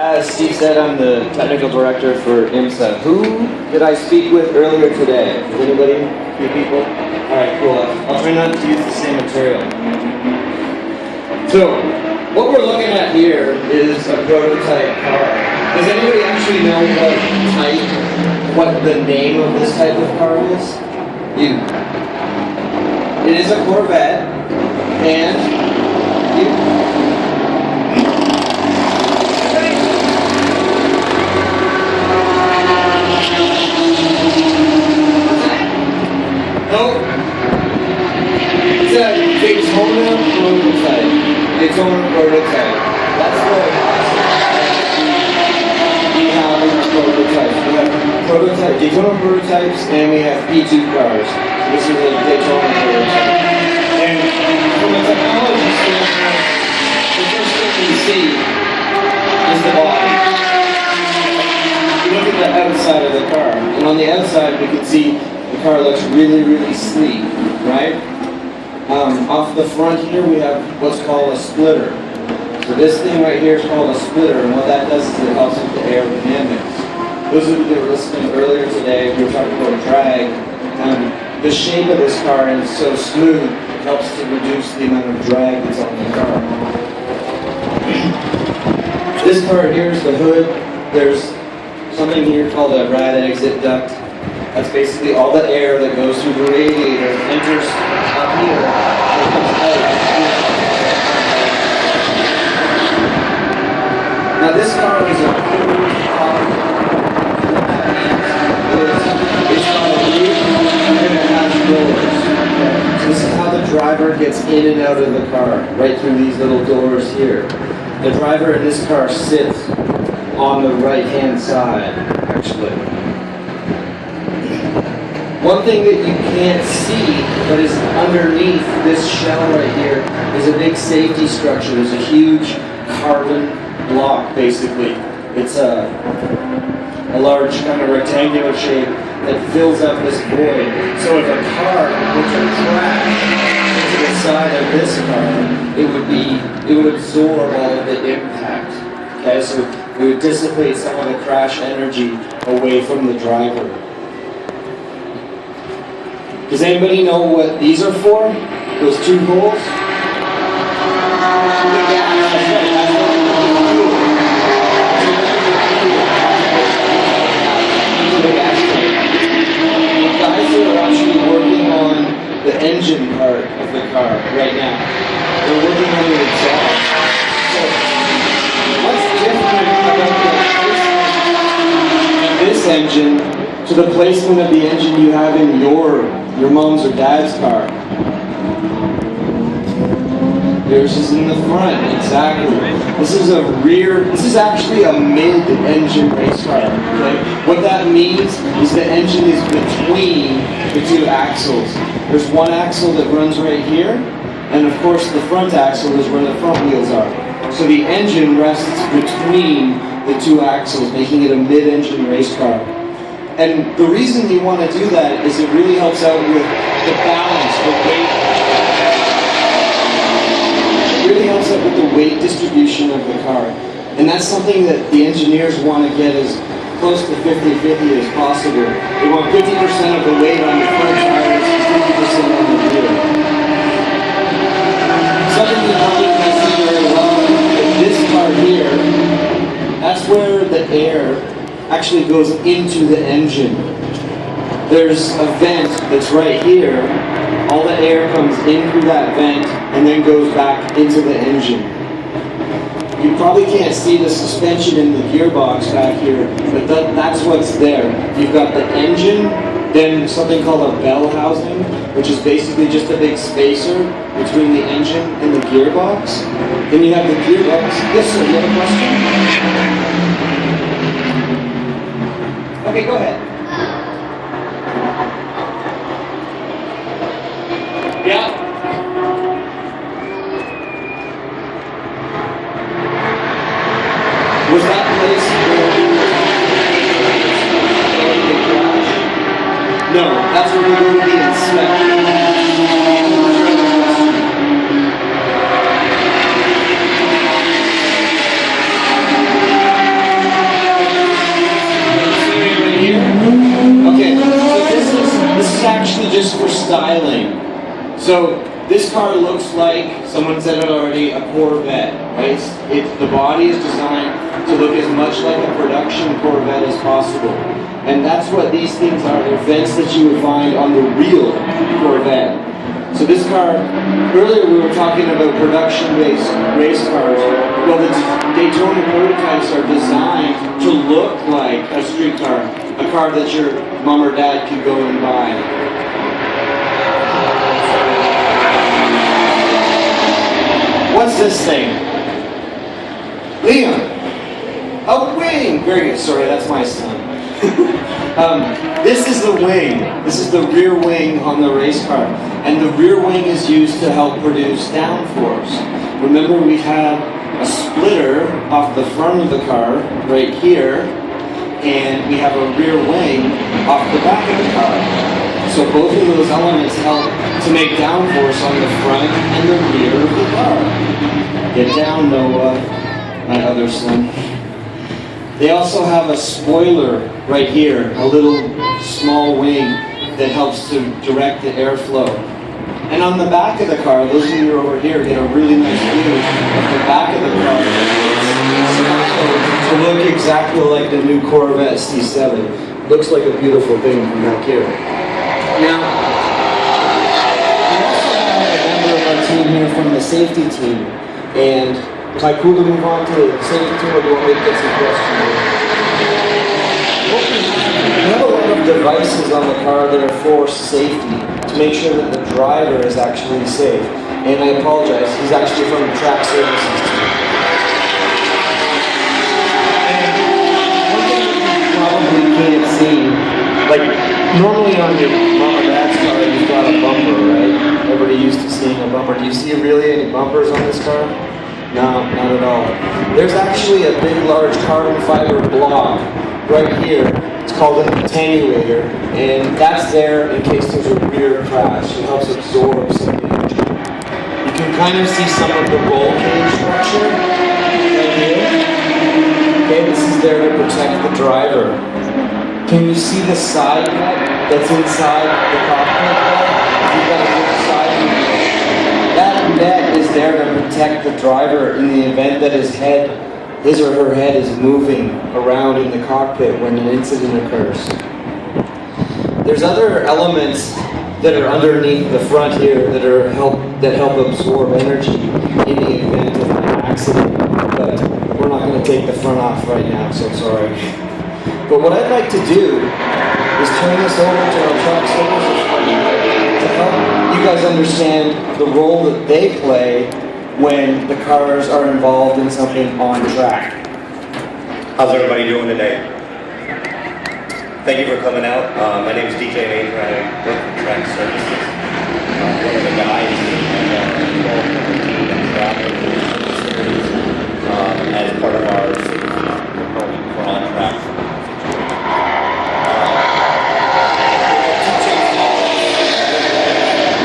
As Steve said, I'm the technical director for IMSA. Who did I speak with earlier today? Is anybody? A few people? Alright, cool. I'll try not to use the same material. So, what we're looking at here is a prototype car. Does anybody actually know what the name of this type of car is? You. It is a Corvette, and you. Nope. It's a Daytona prototype. Daytona prototype. That's what we have in our prototypes. We have Daytona prototypes, and we have P2 cars. So this is a Daytona prototype. And from a technology standpoint, the first thing we see is the body. You look at the outside of the car, and on the outside we can see the car looks really, really sleek, right? Off the front here we have what's called a splitter. So this thing right here is called a splitter, and what that does is it helps with the aerodynamics. Those of you that were listening earlier today, we were talking about drag. The shape of this car is so smooth, it helps to reduce the amount of drag that's on the car. This part here is the hood. There's something here called a rad exit duct. That's basically all the air that goes through the radiator enters up here and comes out. Now this car is a it's got a roof and it has doors. So this is how the driver gets in and out of the car, right through these little doors here. The driver in this car sits on the right-hand side, actually. One thing that you can't see, but is underneath this shell right here, is a big safety structure. There's a huge carbon block, basically. It's a large kind of rectangular shape that fills up this void. So if a car were to crash into the side of this car, it would absorb all of the impact. Okay, so it would dissipate some of the crash energy away from the driver. Does anybody know what these are for? Those two holes? The guys are actually working on the engine part of the car right now. They're working on the exhaust. So, what's different about the placement of this engine to the placement of the engine you have in your mom's or dad's car? Yours is in the front, exactly. This is actually a mid-engine race car, okay? What that means is the engine is between the two axles. There's one axle that runs right here, and of course the front axle is where the front wheels are. So the engine rests between the two axles, making it a mid-engine race car. And the reason you want to do that is it really helps out with the balance, the weight. It really helps out with the weight distribution of the car. And that's something that the engineers want to get as close to 50-50 as possible. They want 50% of the weight on the front tires and 50% on the rear. Something you probably can't see very well is this part here. That's where the air actually goes into the engine. There's a vent that's right here. All the air comes in through that vent and then goes back into the engine. You probably can't see the suspension in the gearbox back here, but that's what's there. You've got the engine, then something called a bell housing, which is basically just a big spacer between the engine and the gearbox. Then you have the gearbox. Yes, sir, you have a question? Okay, go ahead. Yeah. Was that place where No, that's where we're going to be inspected. styling. So this car looks like, someone said it already, a Corvette, right? The body is designed to look as much like a production Corvette as possible. And that's what these things are. They're vents that you would find on the real Corvette. So this car, earlier we were talking about production-based race cars. Well, the Daytona prototypes are designed to look like a street car, a car that your mom or dad could go and buy. What's this thing? Leon. A wing. Very good. Sorry, that's my son. This is the wing. This is the rear wing on the race car. And the rear wing is used to help produce downforce. Remember, we have a splitter off the front of the car right here, and we have a rear wing off the back of the car. So both of those elements help to make downforce on the front and the rear of the car. Get down, Noah, my other son. They also have a spoiler right here, a little small wing that helps to direct the airflow. And on the back of the car, those of you over here get a really nice view of the back of the car. To look exactly like the new Corvette C7. Looks like a beautiful thing from back here. Now, we also have a member of our team here from the safety team. And am I cool to move on to the safety team, or do you want me to get some questions? We have a lot of devices on the car that are for safety, to make sure that the driver is actually safe. And I apologize, he's actually from the track services team. And one thing that you probably can't see, like normally on your mom or dad's car, you've got a bumper, right? Everybody used to seeing a bumper. Do you see really any bumpers on this car? No, not at all. There's actually a big, large carbon fiber block right here. It's called an attenuator, and that's there in case there's a rear crash. It helps absorb some damage. You can kind of see some of the roll cage structure right here. Okay, this is there to protect the driver. Can you see the side net that's inside the cockpit? You've got a good side net. That net is there to protect the driver in the event that his or her head is moving around in the cockpit when an incident occurs. There's other elements that are underneath the front here that help absorb energy in the event of an accident. But we're not going to take the front off right now, so sorry. But what I'd like to do is turn this over to our track services to help you guys understand the role that they play when the cars are involved in something on track. How's everybody doing today? Thank you for coming out. My name is DJ Major. I work for Track Services. One of the guys as part of our safety component for on track.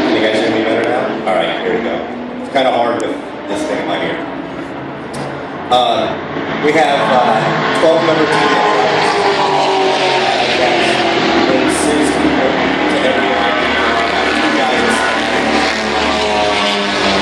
Can you guys hear me better now? All right, here we go. It's kind of hard with this thing in my ear. We have 12-member team that brings 6 people to every guys.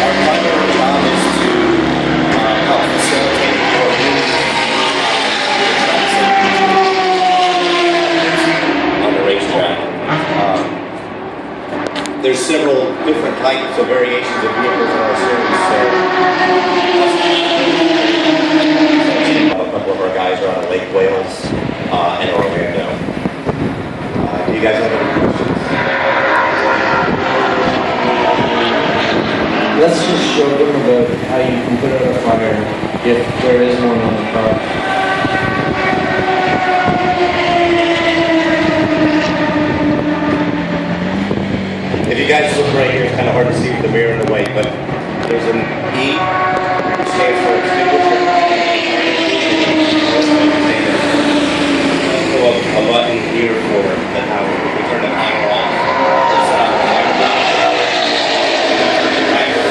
Our primary job is to help facilitate your on the racetrack. There's several different types of variations of vehicles in our series, so a couple of our guys are on Lake Wales and Orlando. Do you guys have any questions? Let's just show them about how you can put out a fire if there is one on the car. If you guys look right here, it's kind of hard to see with the mirror in the way, but there's an E, which stands for extinguisher. Pull up a button here for the power. If we turn the power off, it's not the fire.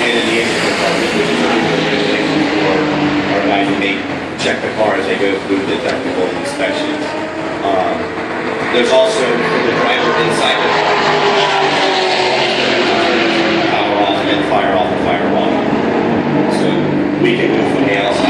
And in the engine department, which is a regulation for our guys who may check the car as they go through the technical inspections. There's also for the driver inside the car. we can do from the outside.